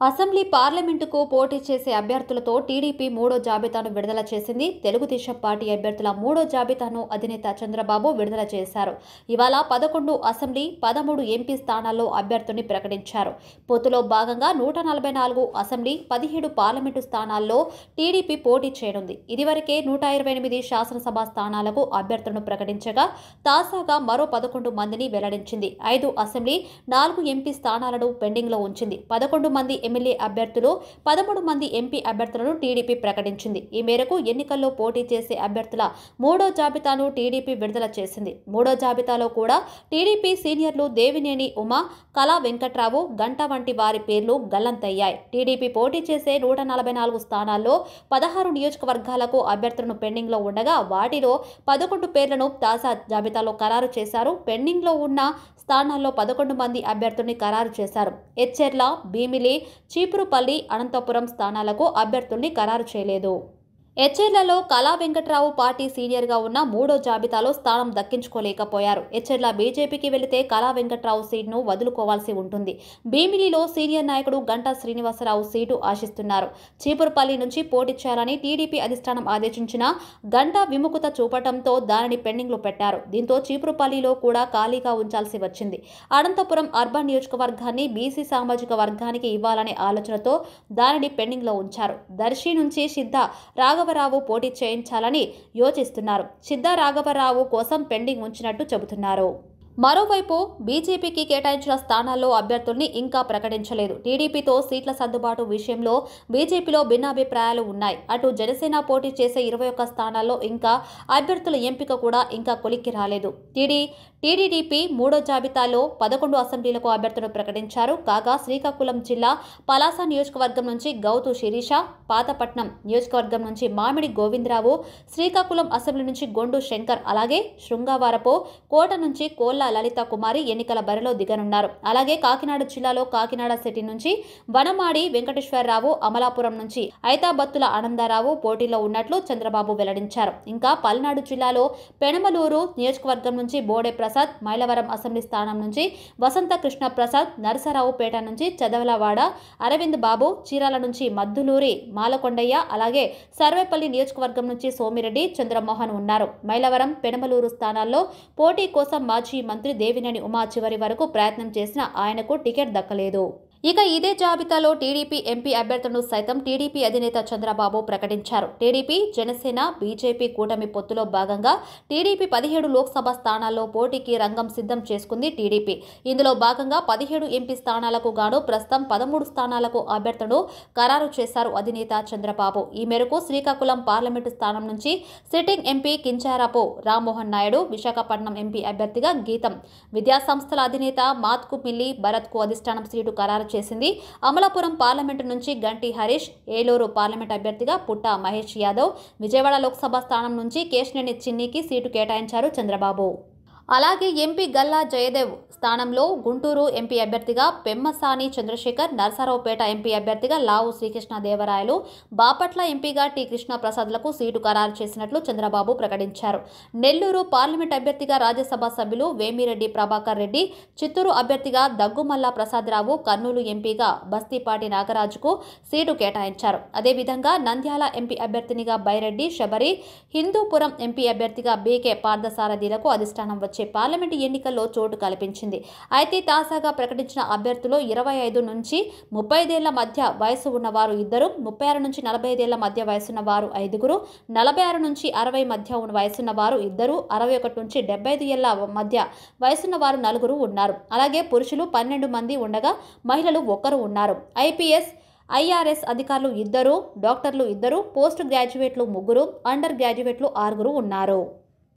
Assembly పార్లమెంటుకు పోటీ చేసే అభ్యర్థులతో టీడీపీ మూడో జాబితాను విడుదల చేసింది. తెలుగుదేశం పార్టీ అభ్యర్థుల మూడో జాబితాను అధినేత చంద్రబాబు విడుదల చేశారు. ఇవాళ 11 అసెంబ్లీ, 13 ఎంపీ స్థానాల్లో అభ్యర్థుల్ని ప్రకటించారు. పొత్తులో భాగంగా 144 అసెంబ్లీ, 17 పార్లమెంటు స్థానాల్లో టీడీపీ పోటీ చేయనుంది. ఇదివరకే 128 శాసనసభ స్థానాలకు అభ్యర్థులను ప్రకటించగా తాజాగా మరో 11 మందిని వెల్లడించింది. 5 అసెంబ్లీ, 4 ఎంపీ స్థానాలను పెండింగ్లో ఉంచింది. 11 మంది ఎమ్మెల్యే అభ్యర్థులు, 13 మంది ఎంపీ అభ్యర్థులను టీడీపీ ప్రకటించింది. ఈ మేరకు ఎన్నికల్లో పోటీ చేసే అభ్యర్థుల మూడో జాబితాను టీడీపీ విడుదల చేసింది. మూడో జాబితాలో కూడా టీడీపీ సీనియర్లు దేవినేని ఉమా, కళా వెంకట్రావు, గంటా వంటి వారి పేర్లు గల్లంతయ్యాయి. టీడీపీ పోటీ చేసే 144 స్థానాల్లో 16 నియోజకవర్గాలకు అభ్యర్థులను పెండింగ్లో ఉండగా వాటిలో 11 పేర్లను తాజా జాబితాలో ఖరారు చేశారు. పెండింగ్లో ఉన్న స్థానాల్లో 11 మంది అభ్యర్థుల్ని ఖరారు చేశారు. ఎచ్చెర్ల, భీమిలి, చీపురుపల్లి, అనంతపురం స్థానాలకు అభ్యర్థుల్ని ఖరారు చేయలేదు. ఎచ్చెర్లలో కళా వెంకట్రావు పార్టీ సీనియర్గా ఉన్న మూడో జాబితాలో స్థానం దక్కించుకోలేకపోయారు. ఎచ్చెర్ల బీజేపీకి వెళితే కళా వెంకట్రావు సీటును వదులుకోవాల్సి ఉంటుంది. భీమిలిలో సీనియర్ నాయకుడు గంటా శ్రీనివాసరావు సీటు ఆశిస్తున్నారు. చీపురుపల్లి నుంచి పోటీ చేయాలని టీడీపీ అధిష్టానం ఆదేశించిన గంటా విముఖత చూపటంతో దానిని పెండింగ్లో పెట్టారు. దీంతో చీపురుపల్లిలో కూడా ఖాళీగా ఉంచాల్సి వచ్చింది. అనంతపురం అర్బన్ నియోజకవర్గాన్ని బీసీ సామాజిక వర్గానికి ఇవ్వాలనే ఆలోచనతో దానిని పెండింగ్లో ఉంచారు. దర్శి నుంచి సిద్ధ రాఘవరావు పోటీ చేయించాలని యోచిస్తున్నారు. సిద్ధ రాఘవరావు కోసం పెండింగ్ ఉంచినట్టు చెబుతున్నారు. మరోవైపు బీజేపీకి కేటాయించిన స్థానాల్లో అభ్యర్థుల్ని ఇంకా ప్రకటించలేదు. టీడీపీతో సీట్ల సర్దుబాటు విషయంలో బీజేపీలో భిన్నాభిప్రాయాలు ఉన్నాయి. అటు జనసేన పోటీ చేసే 21 స్థానాల్లో ఇంకా అభ్యర్థుల ఎంపిక కూడా ఇంకా కొలిక్కి రాలేదు. టీడీపీ మూడో జాబితాలో 11 అసెంబ్లీలకు అభ్యర్థులను ప్రకటించారు. కాగా శ్రీకాకుళం జిల్లా పలాస నియోజకవర్గం నుంచి గౌతు శిరీష, పాతపట్నం నియోజకవర్గం నుంచి మామిడి గోవిందరావు, శ్రీకాకుళం అసెంబ్లీ నుంచి గొండు శంకర్, అలాగే శృంగవరపు కోట నుంచి కోళ్ల లలిత కుమారి ఎన్నికల బరిలో దిగనున్నారు. అలాగే కాకినాడ జిల్లాలో కాకినాడ సిటీ నుంచి వనమాడి వెంకటేశ్వరరావు, అమలాపురం నుంచి ఐతాబత్తుల ఆనందరావు పోటీలో ఉన్నట్లు చంద్రబాబు వెల్లడించారు. ఇంకా పల్నాడు జిల్లాలో పెనమలూరు నియోజకవర్గం నుంచి బోడే ప్రసాద్, మైలవరం అసెంబ్లీ స్థానం నుంచి వసంత కృష్ణ ప్రసాద్, నరసరావుపేట నుంచి చదవలవాడ అరవింద్ బాబు, చీరాల నుంచి మద్దులూరి మాలకొండయ్య, అలాగే సర్వేపల్లి నియోజకవర్గం నుంచి సోమిరెడ్డి, చంద్రమోహన్ ఉన్నారు. మైలవరం, పెనమలూరు స్థానాల్లో పోటీ కోసం మాజీ మంత్రి దేవినేని ఉమా చివరి వరకు ప్రయత్నం చేసినా ఆయనకు టికెట్ దక్కలేదు. ఇక ఇదే జాబితాలో టీడీపీ ఎంపీ అభ్యర్థులను సైతం టీడీపీ అధినేత చంద్రబాబు ప్రకటించారు. టీడీపీ, జనసేన, బీజేపీ కూటమి పొత్తులో భాగంగా టీడీపీ 17 లోక్సభ స్థానాల్లో పోటీకి రంగం సిద్ధం చేసుకుంది టీడీపీ. ఇందులో భాగంగా 17 ఎంపీ స్థానాలకు గాను ప్రస్తుతం 13 స్థానాలకు అభ్యర్థులను ఖరారు చేశారు అధినేత చంద్రబాబు. ఈ మేరకు శ్రీకాకుళం పార్లమెంటు స్థానం నుంచి sitting MP Kinjarapu Rammohan Naidu, Visakhapatnam MP అభ్యర్థిగా గీతం విద్యాసంస్థల అధినేత మాత్కుమిల్లి భరత్కు అధిష్టానం సీటు ఖరారు చేసింది. అమలాపురం పార్లమెంటు నుంచి గంటి హరీష్, ఏలూరు పార్లమెంట్ అభ్యర్థిగా పుట్ట మహేష్ యాదవ్, విజయవాడ లోక్సభ స్థానం నుంచి కేశినేని చిన్నికి సీటు కేటాయించారు చంద్రబాబు. అలాగే ఎంపీ గల్లా జయదేవ్ స్థానంలో గుంటూరు ఎంపీ అభ్యర్థిగా పెమ్మసాని చంద్రశేఖర్, నరసరావుపేట ఎంపీ అభ్యర్థిగా లావు శ్రీకృష్ణదేవరాయలు, బాపట్ల ఎంపీగా టి కృష్ణప్రసాద్లకు సీటు ఖరారు చేసినట్లు చంద్రబాబు ప్రకటించారు. నెల్లూరు పార్లమెంట్ అభ్యర్థిగా రాజ్యసభ సభ్యులు వేమిరెడ్డి ప్రభాకర్ రెడ్డి, చిత్తూరు అభ్యర్థిగా దగ్గుమల్ల ప్రసాదరావు, కర్నూలు ఎంపీగా బస్తీపాటి నాగరాజుకు సీటు కేటాయించారు. అదేవిధంగా నంద్యాల ఎంపీ అభ్యర్థినిగా బైరెడ్డి శబరి, హిందూపురం ఎంపీ అభ్యర్థిగా బీకే పార్థసారథిలకు అధిష్టానం వచ్చే పార్లమెంటు ఎన్నికల్లో చోటు కల్పించింది. అయితే తాజాగా ప్రకటించిన అభ్యర్థులు 25 నుంచి 35 ఏళ్ల మధ్య వయసు ఉన్నవారు 2, 36 నుంచి 45 ఏళ్ల మధ్య వయసున్న వారు 5, 46 నుంచి 60 మధ్య వయసున్న వారు 2, 61 నుంచి 75 ఏళ్ల మధ్య వయసున్న వారు 4 ఉన్నారు. అలాగే పురుషులు 12 మంది ఉండగా మహిళలు 1 ఉన్నారు. ఐపీఎస్, ఐఆర్ఎస్ అధికారులు 2, డాక్టర్లు 2, పోస్ట్ గ్రాడ్యుయేట్లు 3, అండర్ గ్రాడ్యుయేట్లు 6 ఉన్నారు.